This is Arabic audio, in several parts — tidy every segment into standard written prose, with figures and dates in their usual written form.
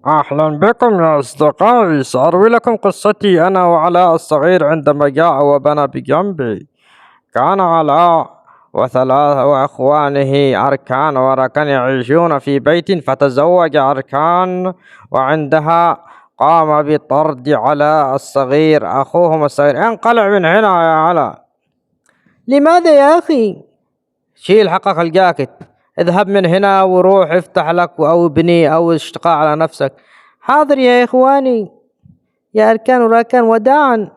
أهلا بكم يا أصدقائي، سأروي لكم قصتي أنا وعلاء الصغير عندما جاء وبنى بجنبي. كان علاء وثلاثة أخوانه أركان وركان يعيشون في بيت، فتزوج أركان وعندها قام بطرد علاء الصغير أخوهم الصغير. انقلع من هنا يا علاء. لماذا يا أخي؟ شيل حقك الجاكيت، اذهب من هنا وروح افتح لك أو ابني أو اشتغل على نفسك. حاضر يا إخواني، يا أركان وراكان وداعا.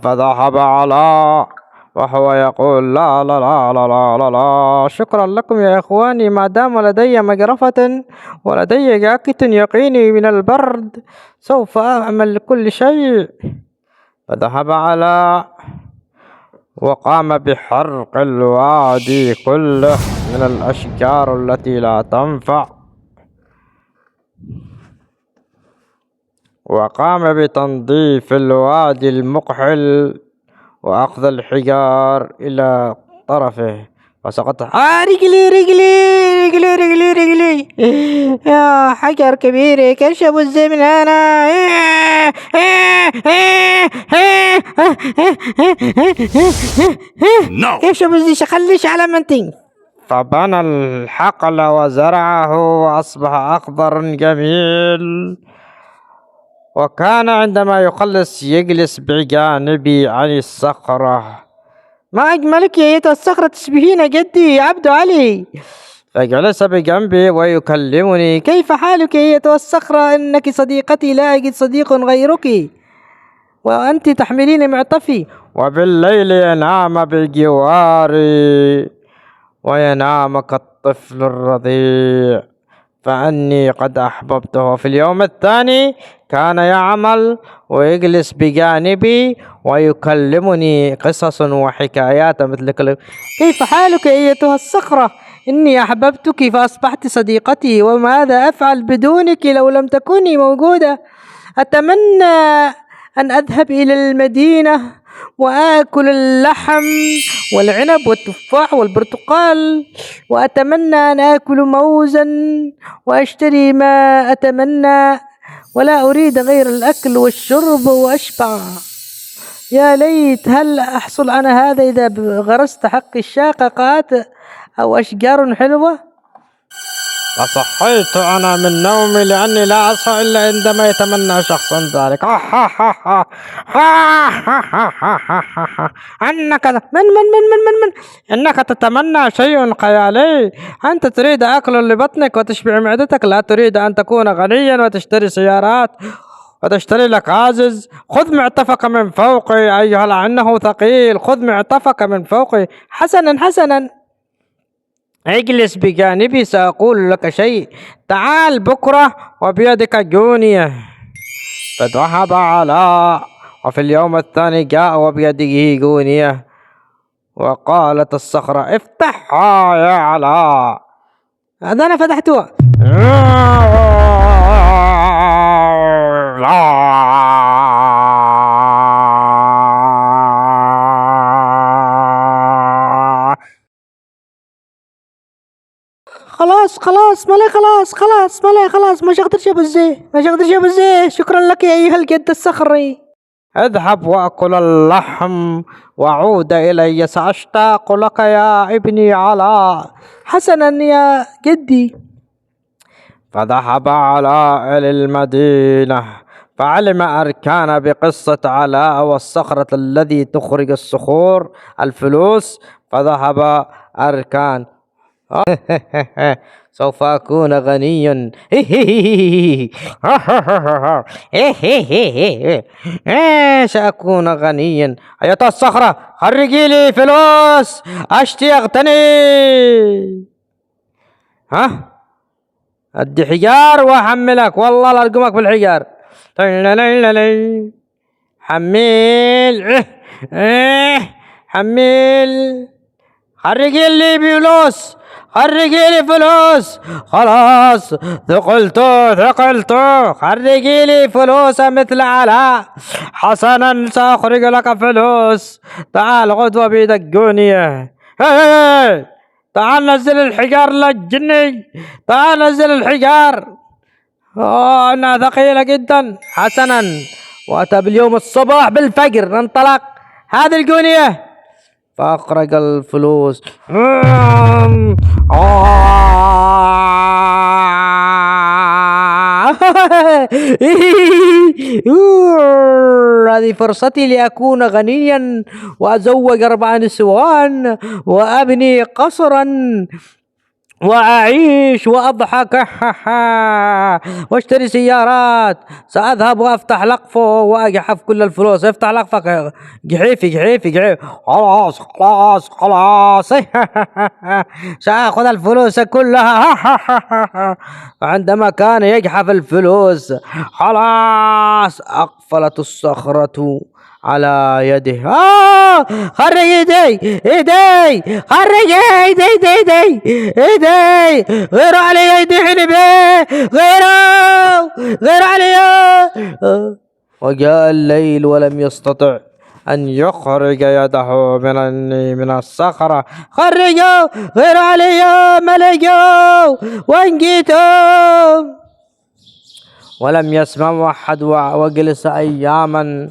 فذهب علاء وهو يقول لا لا لا لا لا لا لا، شكرا لكم يا إخواني، ما دام لدي مجرفة ولدي جاكيت يقيني من البرد سوف أعمل كل شيء. فذهب علاء وقام بحرق الوادي كله من الأشجار التي لا تنفع، وقام بتنظيف الوادي المقحل وأخذ الحجار إلى طرفه فسقط. رجلي رجلي رجلي رجلي رجلي، يا حجر كبير كشف الزمن أنا. كشف الزي خليش على منتين. فبنى الحقل وزرعه وأصبح أخضر جميل، وكان عندما يخلص يجلس بجانبي عن الصخرة. ما أجملك يا أيتها الصخرة، تشبهين جدي يا عبد علي. فجلس بجنبي ويكلمني. كيف حالك يا أيتها الصخرة؟ إنك صديقتي، لا أجد صديق غيرك، وأنت تحملين معطفي. وبالليل ينام بجواري وينام كالطفل الرضيع، فأني قد أحببته. في اليوم الثاني كان يعمل ويجلس بجانبي ويكلمني قصص وحكايات مثل كيف حالك أيتها الصخرة؟ إني أحببتك فأصبحت صديقتي، وماذا أفعل بدونك لو لم تكوني موجودة؟ أتمنى أن أذهب إلى المدينة وآكل اللحم والعنب والتفاح والبرتقال، وأتمنى أن آكل موزا وأشتري ما أتمنى، ولا أريد غير الأكل والشرب وأشبع. يا ليت، هل أحصل على هذا إذا غرست حق الشاققات أو أشجار حلوة؟ فصحيت أنا من نومي لأني لا أصحى إلا عندما يتمنى شخص ذلك. أنك إنك تتمنى شيء خيالي. أنت تريد أكل لبطنك وتشبع معدتك، لا تريد أن تكون غنيا وتشتري سيارات وتشتري لك عازز. خذ معطفك من فوقي أيها، لأنه ثقيل. خذ معطفك من فوقي. حسنا حسنا، اجلس بجانبي سأقول لك شيء. تعال بكرة وبيدك جونية. فذهب علاء، وفي اليوم الثاني جاء وبيده جونية، وقالت الصخرة افتحها يا علاء. هذا أنا فتحتها. خلاص مالي، خلاص ما شقدرش ابو الزي. شكرا لك يا ايها الجد الصخري. اذهب وأكل اللحم وعود إلي، سأشتاق لك يا ابني علاء. حسنا يا جدي. فذهب علاء إلى المدينة، فعلم أركان بقصة علاء والصخرة الذي تخرج الصخور الفلوس. فذهب أركان. سوف أكون غنيا. سأكون غنيا. أيتها الصخرة خرجي لي فلوس أشتي أغتني. أدي حجار وأحملك، والله لا أرقمك بالحجار. حميل حميل. خرجي لي فلوس، خرجي لي فلوس. خلاص ثقلت. خرجي لي فلوس مثل علاء. حسنا سأخرج لك فلوس. تعال غدوة بيدك جونية. تعال نزل الحجار للجني، تعال نزل الحجار. إنها ثقيلة جدا. حسنا، وأتى باليوم الصباح بالفجر انطلق هذه الجونية فأخرج الفلوس. هذه فرصتي لأكون غنيا وأزوج 4 نسوان وأبني قصرا وأعيش وأضحك واشتري سيارات. سأذهب وأفتح لقفه وأجحف كل الفلوس. افتح لقفك جحيفي جحيفي جحيفي. خلاص خلاص خلاص. سأخذ الفلوس كلها. عندما كان يجحف الفلوس خلاص أقفلت الصخرة على يده. خرج ايدي ايدي، خرج ايدي ايدي ايدي، غيروا علي ايدي حنبي، غيروا علي. وجاء الليل ولم يستطع أن يخرج يده من الصخرة. خرجوا غيروا علي ملجوا وانجيتوا. ولم يسمع أحد وجلس أياما.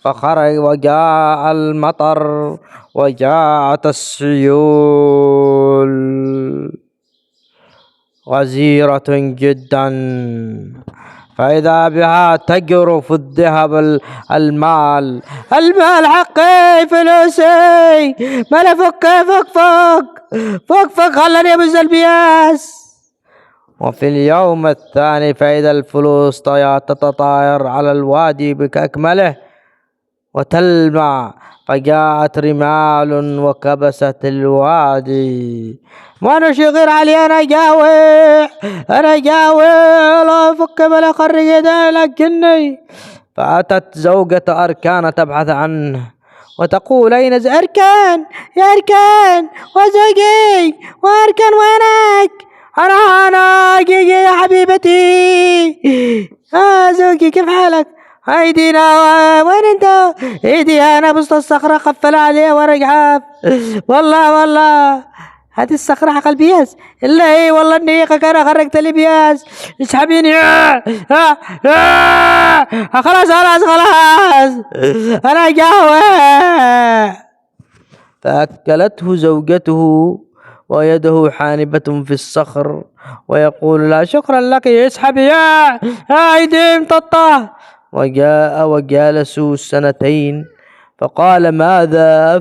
فخرج وجاء المطر وجاءت السيول غزيرة جدا، فإذا بها تجرف الذهب المال حقي فلوسي. ما فك خلني أبز البياس. وفي اليوم الثاني فإذا الفلوس تتطاير على الوادي بأكمله وتلمع. فجاءت رمال وكبست الوادي. وانا شغير علي انا جاوي لا فك بلا خرج يدي لكني. فأتت زوجة أركان تبحث عنه وتقول أين أركان يا أركان وزوجي وأركان وينك؟ أنا جيجي يا حبيبتي. زوجي كيف حالك؟ ايدينا وين انت؟ ايدي انا بسط الصخرة قفل عليها ورجعها. والله هذه الصخرة حق البياس. الا هي والله اني كان خرجت لي بياس. اسحبيني. خلاص انا جاوي. فأكلته زوجته ويده حانبة في الصخر ويقول لا شكرا لك اسحبي يا ايدي امتطة. وجاء وجالسوا 2 سنين. فقال ماذا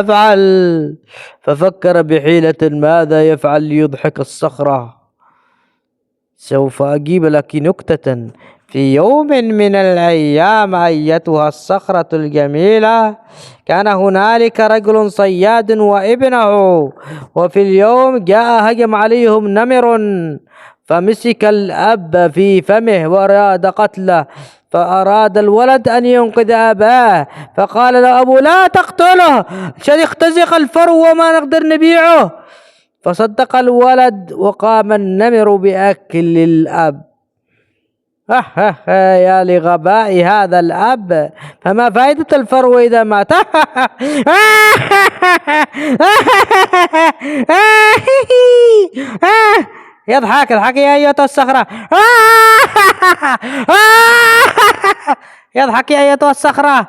أفعل؟ ففكر بحيلة ماذا يفعل ليضحك الصخرة. سوف أجيب لك نكتة. في يوم من الأيام أيتها الصخرة الجميلة كان هنالك رجل صياد وابنه. وفي اليوم جاء هجم عليهم نمر فمسك الأب في فمه وأراد قتله. فأراد الولد أن ينقذ أباه فقال له أبو لا تقتله عشان يختزق الفرو وما نقدر نبيعه. فصدق الولد وقام النمر بأكل الأب. يا لغباء هذا الأب، فما فائدة الفرو إذا مات؟ يضحك يا أيها الصخرة. يضحك يا أيها الصخرة.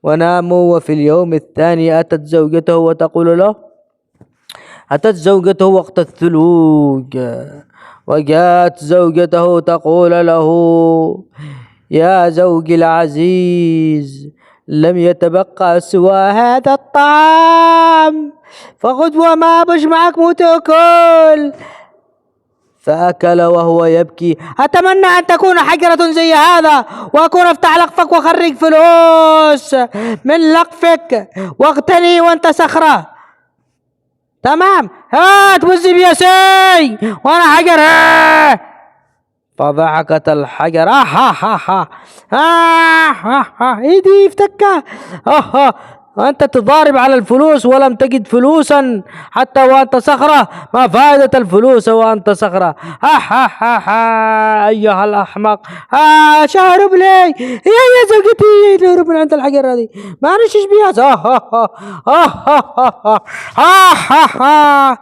وناموا. وفي اليوم الثاني أتت زوجته وقت الثلوج. وجاءت زوجته تقول له يا زوجي العزيز لم يتبقى سوى هذا الطعام فخذ وما بش معك وتأكل. فأكل وهو يبكي أتمنى أن تكون حجرة زي هذا وأكون أفتح لقفك وأخرج فلوس من لقفك واغتني وأنت صخرة. تمام هات وزي بيسي وأنا حجر. فضحكت الحجر. ايدي افتكها. وأنت تضارب على الفلوس ولم تجد فلوسا حتى وأنت صخرة. ما فائدة الفلوس وأنت صخرة؟ ها ها ها ها أيها الأحمق. شهرب لي يا زوجتي، نهرب من عند الحجر هذه ما نشش بيها. ها ها ها ها.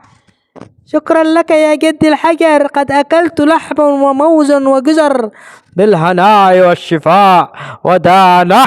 شكرا لك يا جدي الحجر، قد أكلت لحما وموزا وجزر بالهناء والشفاء ودانا.